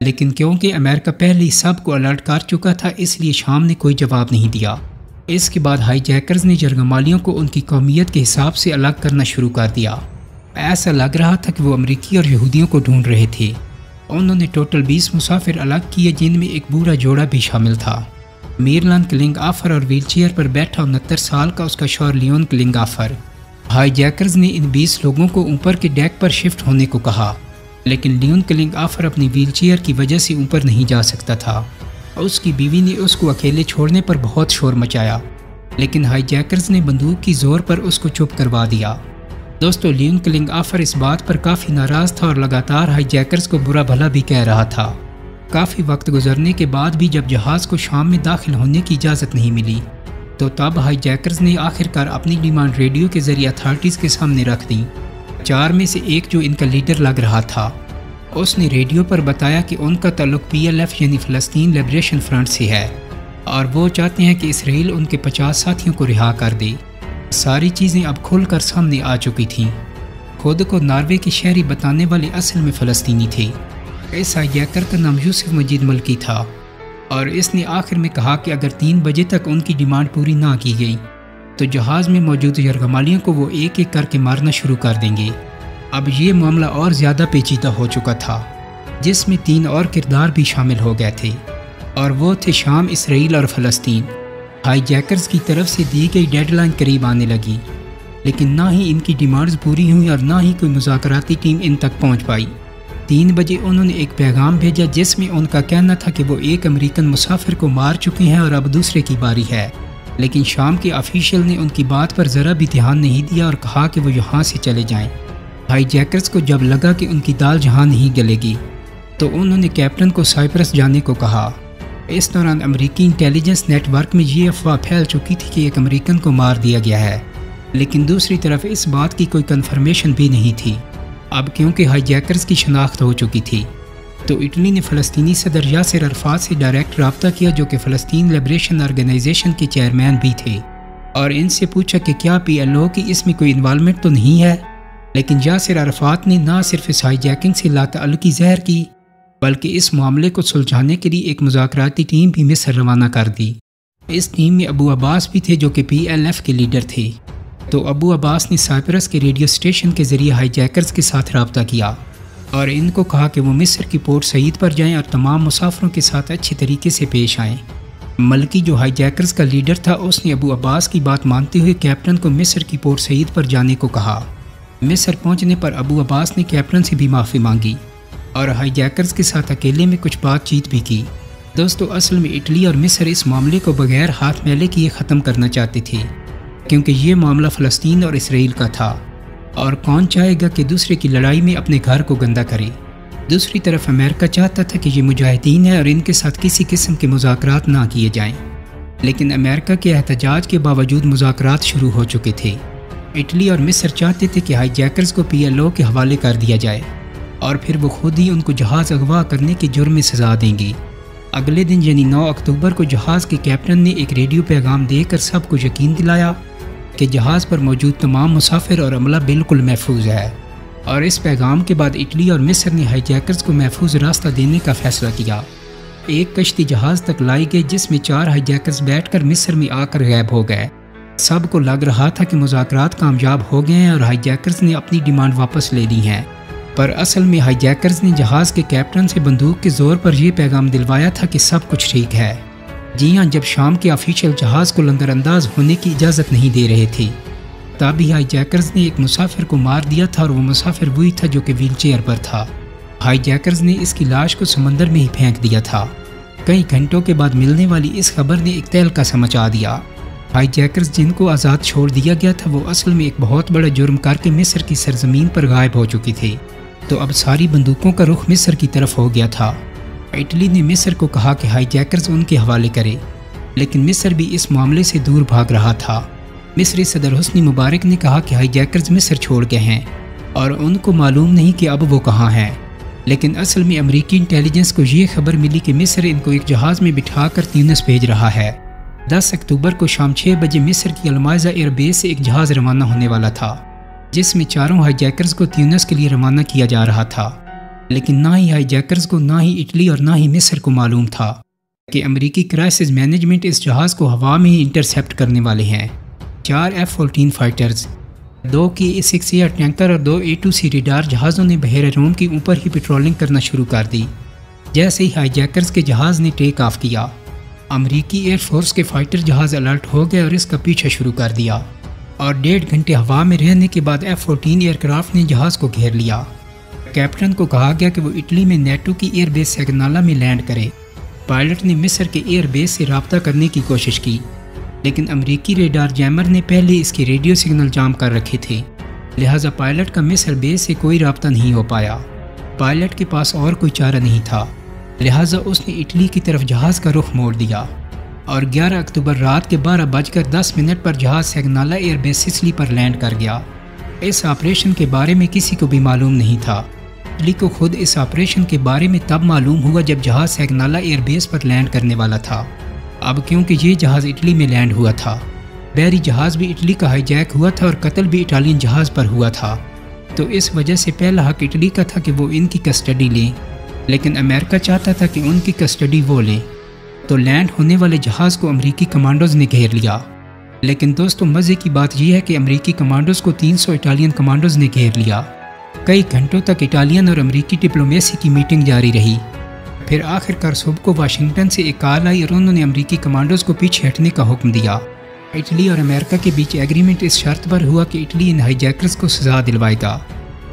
لیکن کیونکہ امریکہ پہلے ہی سب کو الرٹ کر چکا تھا، اس لیے شام نے کوئی جواب نہیں دیا۔ اس کے بعد ہائی جیکرز نے یرغمالیوں کو ان کی قومیت کے حساب سے الگ کرنا شروع کر دیا۔ ایسا لگ رہا تھا کہ وہ امریکی اور یہودیوں کو ڈھونڈ رہے تھے۔ انہوں نے ٹوٹل 20 مسافر الگ کیے، جن میں ایک بوڑھا جوڑا بھی شامل تھا، میرلان کلنگ آفر، اور ویل چیئر پر بیٹھا 69 سال کا اس کا شوہر لیون کلنگ آفر۔ ہائی جیکرز نے ان 20 لوگوں کو اوپر کے ڈیک پر شفٹ ہونے کو کہا، لیکن لیون کلنگ آفر اپنی ویل چیئر کی وجہ سے اوپر نہیں جا سکتا تھا۔ اس کی بیوی نے اس کو اکیلے چھوڑنے پر بہت شور مچایا، لیکن ہائی جیکرز نے بندوق کی زور پر اس کو چپ کروا دیا۔ دوستو، لیون کلنگ آفر اس بات پر کافی ناراض تھا اور لگاتار ہائی جیکرز کو برا بھلا بھی کہہ رہا تھا۔ کافی وقت گزرنے کے بعد بھی جب جہاز کو شام میں داخل ہونے کی اجازت نہیں ملی، تو تب ہائی جیکرز نے آخر کار اپنی ڈیمانڈ ریڈیو کے ذریعے اتھارٹیز کے سامنے رکھ دیں۔ 4 میں سے ایک، جو ان کا لیڈر لگ رہا تھا، اس نے ریڈیو پر بتایا کہ ان کا تعلق PLF یعنی فلسطین لبریشن فرنٹ سے ہے، اور وہ چاہتے ہیں کہ اسرائیل ان کے 50 ساتھیوں کو رہا کر دے۔ ساری چیزیں اب کھل کر سامنے آ چکی تھیں۔ خود کو ناروے کے شہری بتانے والے اصل میں فلسطینی تھے۔ اس ہائی جیکر کا نام یوسف مجید ملکی تھا، اور اس نے آخر میں کہا کہ اگر 3 بجے تک ان کی ڈیمانڈ پوری نہ کی گئی تو جہاز میں موجود یرغمالیوں کو وہ ایک ایک کر کے مارنا شروع کر دیں گے۔ اب یہ معاملہ اور زیادہ پیچیدہ ہو چکا تھا، جس میں 3 اور کردار بھی شامل ہو گئے تھے، اور وہ تھے شام، اسرائیل اور فلسطین۔ ہائی جیکرز کی طرف سے دی گئی ڈیڈ لائن قریب آنے لگی، لیکن نہ ہی ان کی ڈیمانڈز پوری ہوئیں اور نہ ہی کوئی مذاکراتی ٹیم ان تک پہنچ پائی۔ 3 بجے انہوں نے ایک پیغام بھیجا جس میں ان کا کہنا تھا کہ وہ ایک امریکن مسافر کو مار چکے ہیں اور اب دوسرے کی باری ہے، لیکن شام کے آفیشیل نے ان کی بات پر ذرا بھی دھیان نہیں دیا اور کہا کہ وہ یہاں سے چلے جائیں۔ ہائی جیکرز کو جب لگا کہ ان کی دال جہاں نہیں گلے گی، تو انہوں نے کیپٹن کو سائپرس جانے کو کہا۔ اس دوران امریکی انٹیلیجنس نیٹ ورک میں یہ افواہ پھیل چکی تھی کہ ایک امریکن کو مار دیا گیا ہے، لیکن دوسری طرف اس بات کی کوئی کنفرمیشن بھی نہیں تھی۔ اب کیونکہ ہائی جیکرز کی شناخت ہو چکی تھی، تو اٹلی نے فلسطینی صدر یاسر عرفات سے ڈائریکٹ رابطہ کیا، جو کہ فلسطین لبریشن آرگنائزیشن کے چیئرمین بھی تھے، اور ان سے پوچھا کہ کیا PLO کی اس میں کوئی انوالومنٹ تو نہیں ہے۔ لیکن یاسر عرفات نے نہ صرف اس ہائی جیکنگ سے لاتعلقی ظاہر کی، بلکہ اس معاملے کو سلجھانے کے لیے ایک مذاکراتی ٹیم بھی مصر روانہ کر دی۔ اس ٹیم میں ابو عباس بھی تھے، جو کہ PLF کے لیڈر تھے۔ تو ابو عباس نے سائپرس کے ریڈیو اسٹیشن کے ذریعے ہائی جیکرز کے ساتھ رابطہ کیا اور ان کو کہا کہ وہ مصر کی پورٹ سعید پر جائیں اور تمام مسافروں کے ساتھ اچھے طریقے سے پیش آئیں۔ ملکی، جو ہائی جیکرز کا لیڈر تھا، اس نے ابو عباس کی بات مانتے ہوئے کیپٹن کو مصر کی پورٹ سعید پر جانے کو کہا۔ مصر پہنچنے پر ابو عباس نے کیپٹن سے بھی معافی مانگی اور ہائی جیکرز کے ساتھ اکیلے میں کچھ بات چیت بھی کی۔ دوستو، اصل میں اٹلی اور مصر اس معاملے کو بغیر ہاتھ میلے کیے ختم کرنا چاہتے تھے، کیونکہ یہ معاملہ فلسطین اور اسرائیل کا تھا، اور کون چاہے گا کہ دوسرے کی لڑائی میں اپنے گھر کو گندہ کرے۔ دوسری طرف امریکہ چاہتا تھا کہ یہ مجاہدین ہیں اور ان کے ساتھ کسی قسم کے مذاکرات نہ کیے جائیں، لیکن امریکہ کے احتجاج کے باوجود مذاکرات شروع ہو چکے تھے۔ اٹلی اور مصر چاہتے تھے کہ ہائی جیکرز کو PLO کے حوالے کر دیا جائے اور پھر وہ خود ہی ان کو جہاز اغوا کرنے کے جرم میں سزا دیں گی۔ اگلے دن یعنی 9 اکتوبر کو جہاز کے کیپٹن نے ایک ریڈیو پیغام دے کر سب کو یقین دلایا کہ جہاز پر موجود تمام مسافر اور عملہ بالکل محفوظ ہے، اور اس پیغام کے بعد اٹلی اور مصر نے ہائی جیکرز کو محفوظ راستہ دینے کا فیصلہ کیا۔ ایک کشتی جہاز تک لائی گئی جس میں 4 ہائی جیکرز بیٹھ کر مصر میں آ کر غائب ہو گئے۔ سب کو لگ رہا تھا کہ مذاکرات کامیاب ہو گئے ہیں اور ہائی جیکرز نے اپنی ڈیمانڈ واپس لے لی ہیں، پر اصل میں ہائی جیکرز نے جہاز کے کیپٹن سے بندوق کے زور پر یہ پیغام دلوایا تھا کہ سب کچھ ٹھیک ہے۔ جی ہاں، جب شام کے آفیشیل جہاز کو لنگر انداز ہونے کی اجازت نہیں دے رہے تھے، تب ہی ہائی جیکرز نے ایک مسافر کو مار دیا تھا، اور وہ مسافر وہی تھا جو کہ ویل چیئر پر تھا۔ ہائی جیکرز نے اس کی لاش کو سمندر میں ہی پھینک دیا تھا۔ کئی گھنٹوں کے بعد ملنے والی اس خبر نے ایک تہلکہ سا مچا دیا۔ ہائی جیکرز جن کو آزاد چھوڑ دیا گیا تھا، وہ اصل میں ایک بہت بڑا جرم کر کے مصر کی سرزمین پر غائب ہو چکی تھے، تو اب ساری بندوقوں کا رخ مصر کی طرف ہو گیا تھا۔ اٹلی نے مصر کو کہا کہ ہائی جیکرز ان کے حوالے کرے، لیکن مصر بھی اس معاملے سے دور بھاگ رہا تھا۔ مصری صدر حسنی مبارک نے کہا کہ ہائی جیکرز مصر چھوڑ گئے ہیں اور ان کو معلوم نہیں کہ اب وہ کہاں ہیں، لیکن اصل میں امریکی انٹیلیجنس کو یہ خبر ملی کہ مصر ان کو ایک جہاز میں بٹھا کر تیونس بھیج رہا ہے۔ 10 اکتوبر کو شام 6 بجے مصر کی المائزہ ایئر بیس سے ایک جہاز روانہ ہونے والا تھا، جس میں 4 ہائی جیکرز کو تیونس کے لیے روانہ کیا جا رہا تھا۔ لیکن نہ ہی ہائی جیکرز کو، نہ ہی اٹلی اور نہ ہی مصر کو معلوم تھا کہ امریکی کرائسس مینجمنٹ اس جہاز کو ہوا میں ہی انٹرسیپٹ کرنے والے ہیں۔ 4 F-14 فائٹرز، 2 KA-6A ٹینکر اور 2 A-2C ریڈار جہازوں نے بحیرہ روم کے اوپر ہی پیٹرولنگ کرنا شروع کر دی۔ جیسے ہی ہائی جیکرز کے جہاز نے ٹیک آف کیا، امریکی ایئر فورس کے فائٹر جہاز الرٹ ہو گئے اور اس کا پیچھا شروع کر دیا، اور 1.5 گھنٹے ہوا میں رہنے کے بعد F-14 ایئر کرافٹ نے جہاز کو گھیر لیا۔ کیپٹن کو کہا گیا کہ وہ اٹلی میں نیٹو کی ایئر بیس سیگنالا میں لینڈ کرے۔ پائلٹ نے مصر کے ایئر بیس سے رابطہ کرنے کی کوشش کی، لیکن امریکی ریڈار جیمر نے پہلے اس کے ریڈیو سگنل جام کر رکھے تھے، لہٰذا پائلٹ کا مصر بیس سے کوئی رابطہ نہیں ہو پایا۔ پائلٹ کے پاس اور کوئی چارہ نہیں تھا، لہٰذا اس نے اٹلی کی طرف جہاز کا رخ موڑ دیا، اور 11 اکتوبر رات کے 12:10 پر جہاز سیگنالا ایئر بیس سسلی پر لینڈ کر گیا۔ اس آپریشن کے بارے میں کسی کو بھی معلوم نہیں تھا۔ اٹلی کو خود اس آپریشن کے بارے میں تب معلوم ہوا جب جہاز سیگنالا ایئر بیس پر لینڈ کرنے والا تھا۔ اب کیونکہ یہ جہاز اٹلی میں لینڈ ہوا تھا، بحری جہاز بھی اٹلی کا ہائی جیک ہوا تھا اور قتل بھی اٹالین جہاز پر ہوا تھا، تو اس وجہ سے پہلا حق اٹلی کا تھا کہ وہ ان کی کسٹڈی لیں، لیکن امریکہ چاہتا تھا کہ ان کی کسٹڈی وہ لیں، تو لینڈ ہونے والے جہاز کو امریکی کمانڈوز نے گھیر لیا۔ لیکن دوستو، مزے کی بات یہ ہے کہ امریکی کمانڈوز کو 300 اٹالین کمانڈوز نے گھیر لیا۔ کئی گھنٹوں تک اٹالین اور امریکی ڈپلومیسی کی میٹنگ جاری رہی۔ پھر آخر کار صبح کو واشنگٹن سے ایک کال آئی اور انہوں نے امریکی کمانڈوز کو پیچھے ہٹنے کا حکم دیا۔ اٹلی اور امریکہ کے بیچ ایگریمنٹ اس شرط پر ہوا کہ اٹلی ان ہائی جیکرز کو سزا دلوائے گا۔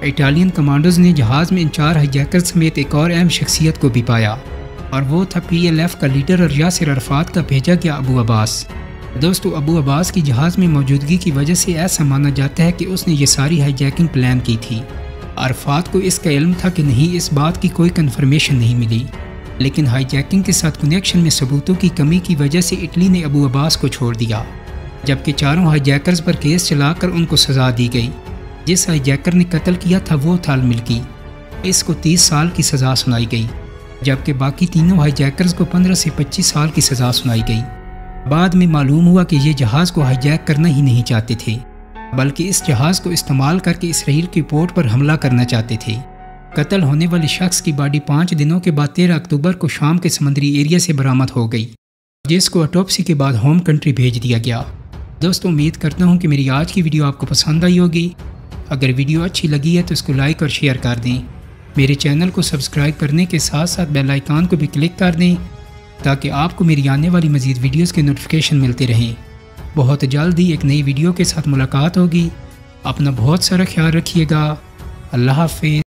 اٹالین کمانڈوز نے جہاز میں ان 4 ہائی جیکرز سمیت ایک اور اہم شخصیت کو بھی پایا، اور وہ تھا PLF کا لیڈر اور یاسر عرفات کا بھیجا گیا ابو عباس۔ دوستو، ابو عباس کی جہاز میں موجودگی کی وجہ سے ایسا مانا جاتا ہے کہ اس نے یہ ساری ہائی جیکنگ پلان کی تھی۔ عرفات کو اس کا علم تھا کہ نہیں، اس بات کی کوئی کنفرمیشن نہیں ملی، لیکن ہائی جیکنگ کے ساتھ کنیکشن میں ثبوتوں کی کمی کی وجہ سے اٹلی نے ابو عباس کو چھوڑ دیا، جبکہ 4 ہائی جیکرز پر کیس چلا کر ان کو سزا دی گئی۔ جس ہائی جیکر نے قتل کیا تھا وہ تھا الملکی، اس کو 30 سال کی سزا سنائی گئی، جبکہ باقی تینوں ہائی جیکرز کو 15 سے 25 سال کی سزا سنائی گئی۔ بعد میں معلوم ہوا کہ یہ جہاز کو ہائی جیک کرنا ہی نہیں چاہتے تھے، بلکہ اس جہاز کو استعمال کر کے اسرائیل کی پورٹ پر حملہ کرنا چاہتے تھے۔ قتل ہونے والے شخص کی باڈی 5 دنوں کے بعد 13 اکتوبر کو شام کے سمندری ایریا سے برآمد ہو گئی، جس کو آٹوپسی کے بعد ہوم کنٹری بھیج دیا گیا۔ دوستو، امید کرتا ہوں کہ میری آج کی ویڈیو آپ کو پسند آئی ہوگی۔ اگر ویڈیو اچھی لگی ہے تو اس کو لائک اور شیئر کر دیں۔ میرے چینل کو سبسکرائب کرنے کے ساتھ ساتھ بیل آئیکن کو بھی کلک کر دیں تاکہ آپ کو میری آنے والی مزید ویڈیوز کے نوٹیفیکیشن ملتے رہیں۔ بہت جلد ہی ایک نئی ویڈیو کے ساتھ ملاقات ہوگی۔ اپنا بہت سارا خیال رکھیے گا۔ اللہ حافظ۔